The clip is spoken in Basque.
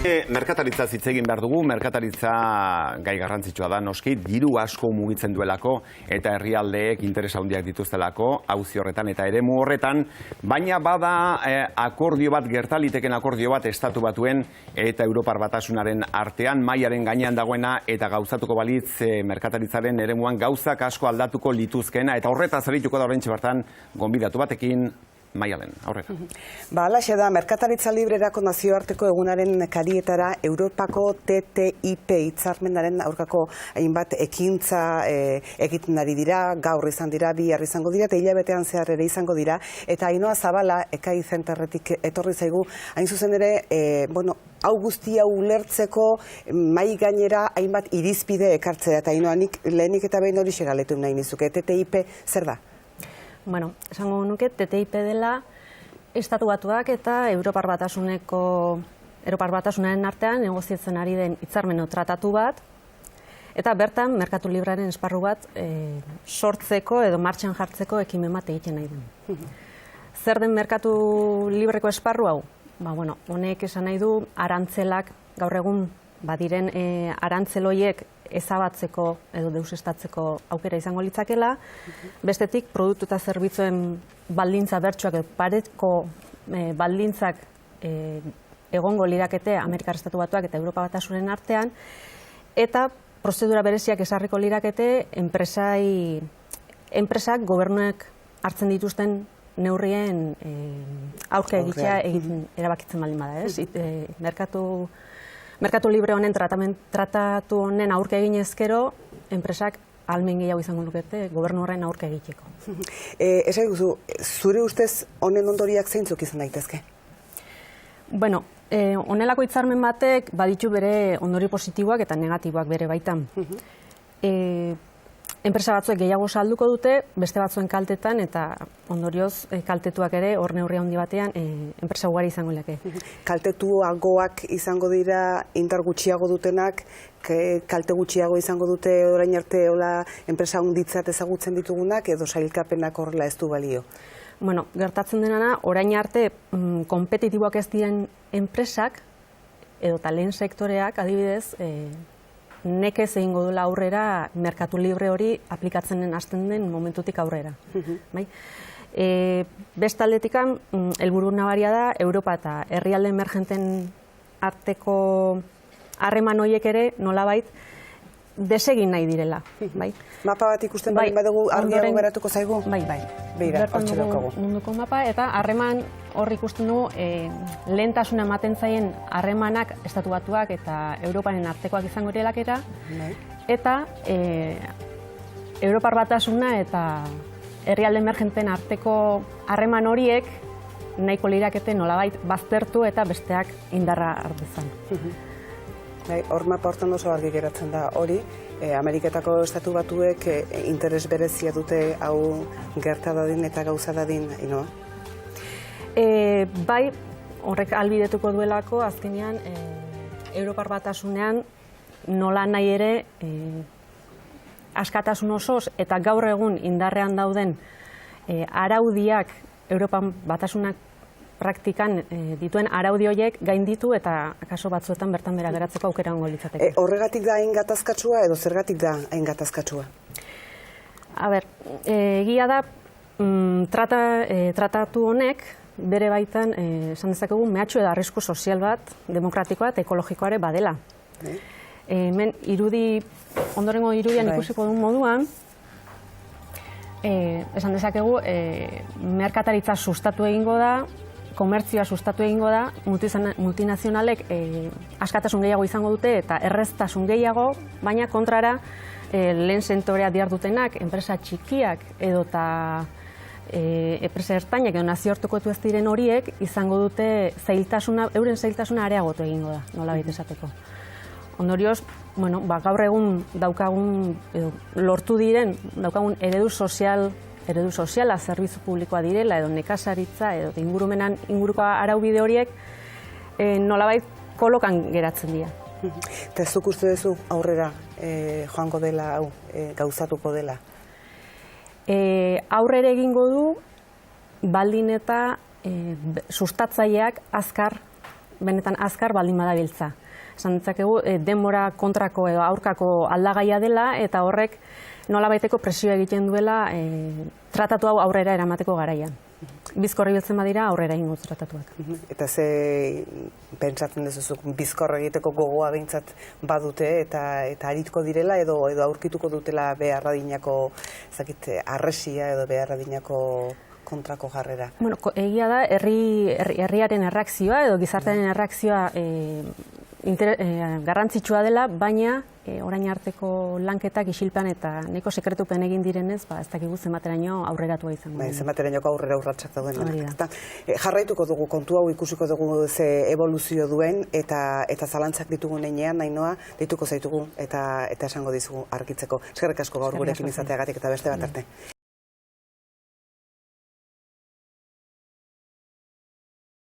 Merkataritza hitz egin behar dugu, merkataritza gai garrantzitsua da, noski, diru asko mugitzen duelako eta herrialdeek interes handiak dituztelako, auzi horretan eta eremu horretan, baina bada akordio bat, gertaliteken akordio bat Estatu Batuen eta Europar Batasunaren artean, mailaren gainean dagoena eta gauzatuko balitz merkataritzaren eremuan gauzak asko aldatuko lituzkena, eta horretaz arituko da oraintxe bertan gonbidatu batekin. Maialen, aurrera. Alaxe da, Merkataritza Librerako nazioarteko egunaren karietara Europako TTIP hitzarmenaren aurkako hainbat ekintza egiten ari dira, gaur izan dira, bihar izango dira, eta hilabetean zehar ere izango dira, eta Ainhoa Zabala, Ekai Zenterretik etorri zaigu, hain zuzen ere, hau guztia ulertzeko mai gainera hainbat irizpide ekartzea, eta Ainhoa, nik lehenik eta behin hori segaletu nahi nizuke, TTIP zer da? Bueno, esango nuke, TTIP dela Estatu Batuak eta Europar Batasunaren artean negoziatzen ari den hitzarmen tratatu bat, eta bertan merkatu librearen esparru bat sortzeko edo martxan jartzeko ekimen bat egiten nahi den. Zer den merkatu libreko esparru hau? Honek esan nahi du arantzelak gaur egun badiren arantzeloiek ezabatzeko edo deusestatzeko aukera izango litzakela, bestetik produktu eta zerbitzuen baldintza bertsuak edo paretko baldintzak egongo lirakete Amerikar Estatu Batuak eta Europa Batasunen artean, eta prozedura bereziak ezarriko lirakete enpresak gobernuek hartzen dituzten neurrien aurka egitea erabakitzen baldin bada, ez? Merkatu libre honen tratatu honen aurka egin ezkero, enpresak ahalmen gehiago izango lukete gobernu horren aurka egiteko. Esai guzu, zure ustez honen ondoriak zeintzuk izan daitezke? Honelako hitzarmen batek baditu bere ondori positiboak eta negatiboak bere baitan. Enpresa batzuek gehiago salduko dute, beste batzuen kaltetan, eta ondorioz kaltetuak ere hor neurria handi batean enpresa ugari izango leke. Kaltetuagoak izango dira indar gutxiago dutenak, kalte gutxiago izango dute orain arte enpresa handitzat ezagutzen ditugunak, edo sailkapenak horrela ez du balio? Gertatzen dena da, orain arte konpetitiboak ez diren enpresak, edo lehen sektoreak adibidez, nekez egingo duela aurrera merkatu libre hori aplikatzen hasten den momentutik aurrera. Beste aldetikan, helburu nabaria da, Europa eta herrialde emergenten arteko harreman horiek ere nolabait desegin nahi direla. Mapa bat ikusten bali badugu argiago geratuko zaigu? Bai. Hortxe daukagu. Munduko mapa, eta harreman hor ikusten dugu lehentasuna ematen zaien harremanak Estatu Batuak eta Europaren artekoak izango direlakera, eta Europar Batasuna eta herrialde emergenten arteko harreman horiek nahiko lirakete nolabait baztertu eta besteak indarra hartzezan. Hor mapa hortan oso argi geratzen da hori, Ameriketako Estatu Batuek interes berezia dute hau gerta dadin eta gauza dadin, Ainhoa? Bai, horrek ahalbidetuko duelako, azkenean Europar Batasunean nola nahi ere askatasun osoz eta gaur egun indarrean dauden araudiak Europar Batasunak praktikan dituen araudi horiek gainditu eta kaso batzuetan bertan bera geratzeko aukera ongo litzateke. Horregatik da hain gatazkatsua edo zergatik da hain gatazkatsua? Egia da, tratatu honek bere baitan, esan dezakegu, mehatxu edo arrisku sozial bat, demokratikoa eta ekologikoa ere badela. Hemen ondorengo irudian ikusiko duen moduan, esan dezakegu, merkataritza sustatu egingo da, komertzioa sustatu egingo da, multinazionalek askatasun gehiago izango dute eta erreztasun gehiago, baina kontrara lehen sektorea dihardutenak, enpresa txikiak edo eta enpresa ertainak edo nazioarteko ez diren horiek izango dute euren zailtasuna areagotu egingo da, nolabait esateko. Ondorioz, gaur egun daukagun, lortu diren, daukagun eredu soziala zerbitzu publikoa direla, edo nekazaritza, edo inguruko araubide horiek, nolabait kolokan geratzen dira. Eta ez duk uste duzu aurrera joango dela, gauzatuko dela? Aurrera egingo du, baldin eta sustatzaileak azkar benetan azkar baldin badabiltza. Esan ditzakegu, denbora kontrako edo aurkako aldagaia dela, eta horrek nolabaiteko presioa egiten duela tratatu hau aurrera eramateko garaian. Bizkorri biltzen badira aurrera ingo tratatuak. Eta ze pentsatzen dezuzuk bizkorra egiteko gogoa behintzat badute eta aritko direla edo aurkituko dutela beharradinako arresia edo beharradinako kontrako jarrera? Bueno, egia da, herriaren erreakzioa edo gizartearen erreakzioa garrantzitsua dela, baina orain arteko lanketak isilpean eta nahiko sekretupen egin direnez, ez dakigu zenbateraino aurreratua izango. Zenbaterainoko aurrera urratsak dauden lanak. Jarraituko dugu kontu hau, ikusiko dugu ze eboluzio duen eta zalantzak ditugu heinean, Nainoa, deituko zaitugu eta esango dizugu argitzeko. Eskerrik asko gaur gurekin izateagatik eta beste bat arte.